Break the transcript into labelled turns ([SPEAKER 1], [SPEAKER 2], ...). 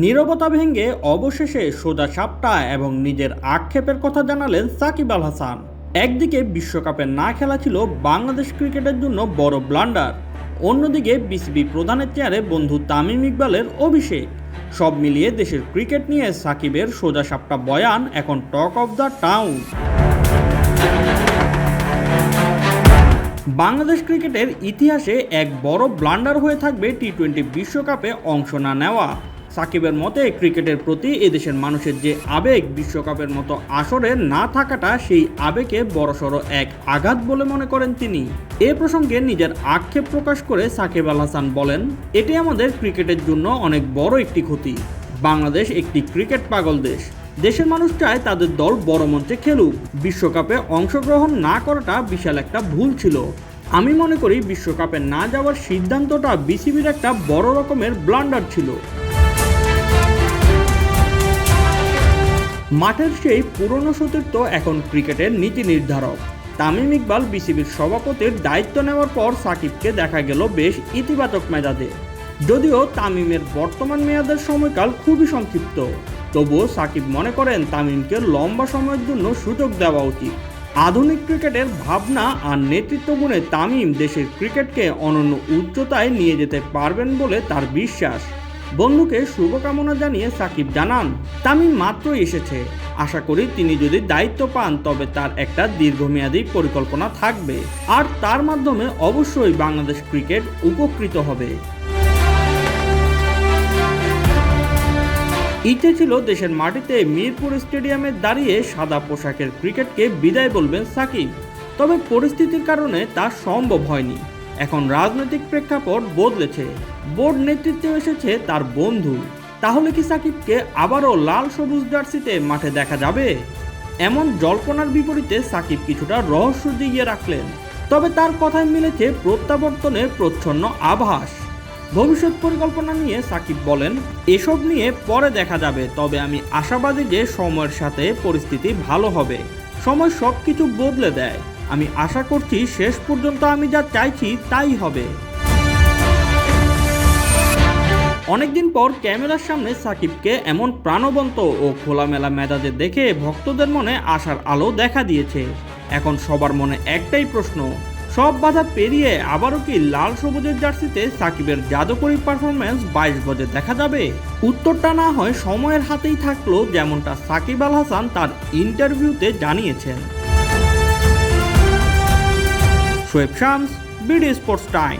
[SPEAKER 1] নীরবতা ভেঙে অবশেষে সোজা সাপটা এবং নিজের আক্ষেপের কথা জানালেন সাকিব আল হাসান। একদিকে বিশ্বকাপে না খেলা ছিল বাংলাদেশ ক্রিকেটের জন্য বড় ব্লান্ডার, অন্যদিকে বিসিবি প্রধানের চেয়ারে বন্ধু তামিম ইকবালের অভিষেক। সব মিলিয়ে দেশের ক্রিকেট নিয়ে সাকিবের সোজা সাপটা বয়ান এখন talk of the town. Bangladesh ক্রিকেটের ইতিহাসে এক বড় ব্লান্ডার হয়ে থাকবে টি-20 বিশ্বকাপে অংশ না নেওয়া। সাকিবের মতে ক্রিকেটের প্রতি এদেশের মানুষের যে আবেগ, বিশ্বকাপের মতো আসরে না থাকাটা সেই আবেগে বড়সড় এক আঘাত বলে মনে করেন তিনি। এ প্রসঙ্গে নিজের আক্ষেপ প্রকাশ করে সাকিব আল হাসান বলেন, এটি আমাদের ক্রিকেটের জন্য অনেক বড় একটি ক্ষতি। বাংলাদেশ একটি ক্রিকেট পাগল দেশ। দেশের মানুষ চায় তাদের দল বড় মঞ্চে খেলুক। বিশ্বকাপে অংশগ্রহণ না করাটা বিশাল একটা ভুল ছিল। আমি মনে করি বিশ্বকাপে না যাওয়ার সিদ্ধান্তটা বিসিবির একটা বড় রকমের ব্লান্ডার ছিল। মাঠের সেই পুরনো সতীর্থ এখন ক্রিকেটের নীতি নির্ধারক। তামিম ইকবাল বিসিবির সভাপতির দায়িত্ব নেওয়ার পর সাকিবকে দেখা গেল বেশ ইতিবাচক মেজাজে। যদিও তামিমের বর্তমান মেয়াদের সময়কাল খুবই সংক্ষিপ্ত, তবুও সাকিব মনে করেন তামিমকে লম্বা সময়ের জন্য সুযোগ দেওয়া উচিত। আধুনিক ক্রিকেটের ভাবনা আর নেতৃত্ব গুণে তামিম দেশের ক্রিকেটকে অনন্য উচ্চতায় নিয়ে যেতে পারবেন বলে তার বিশ্বাস। বন্ধুকে শুভকামনা জানিয়ে সাকিব জানান, তামিম মাত্রই এসেছে। আশা করি তিনি যদি দায়িত্ব পান তবে তার একটা দীর্ঘমেয়াদী পরিকল্পনা থাকবে, আর তার মাধ্যমে অবশ্যই বাংলাদেশ ক্রিকেট উপকৃত হবে। ইচ্ছে ছিল দেশের মাটিতে মিরপুর স্টেডিয়ামে দাঁড়িয়ে সাদা পোশাকের ক্রিকেটকে বিদায় বলবেন সাকিব, তবে পরিস্থিতির কারণে তা সম্ভব হয়নি। এখন রাজনৈতিক প্রেক্ষাপট বদলেছে, বোর্ড নেতৃত্বে এসেছে তার বন্ধু। তাহলে কি সাকিবকে আবারও লাল সবুজ জার্সিতে মাঠে দেখা যাবে? এমন জল্পনার বিপরীতে সাকিব কিছুটা রহস্য জিইয়ে রাখলেন, তবে তার কথায় মিলেছে প্রত্যাবর্তনের প্রচ্ছন্ন আভাস। ভবিষ্যৎ পরিকল্পনা নিয়ে সাকিব বলেন, এসব নিয়ে পরে দেখা যাবে, তবে আমি আশাবাদী যে সময়ের সাথে পরিস্থিতি ভালো হবে। সময় সব কিছু বদলে দেয়। আমি আশা করছি শেষ পর্যন্ত আমি যা চাইছি তাই হবে। অনেকদিন পর ক্যামেরার সামনে সাকিবকে এমন প্রাণবন্ত ও খোলামেলা মেজাজে দেখে ভক্তদের মনে আশার আলো দেখা দিয়েছে। এখন সবার মনে একটাই প্রশ্ন, সব বাধা পেরিয়ে আবারও কি লাল সবুজের জার্সিতে সাকিবের জাদুকরী পারফরম্যান্স 22 গজে দেখা যাবে? উত্তরটা না হয় সময়ের হাতেই থাকলো, যেমনটা সাকিব আল হাসান তার ইন্টারভিউতে জানিয়েছেন। Shoaib Shams, BD sports time.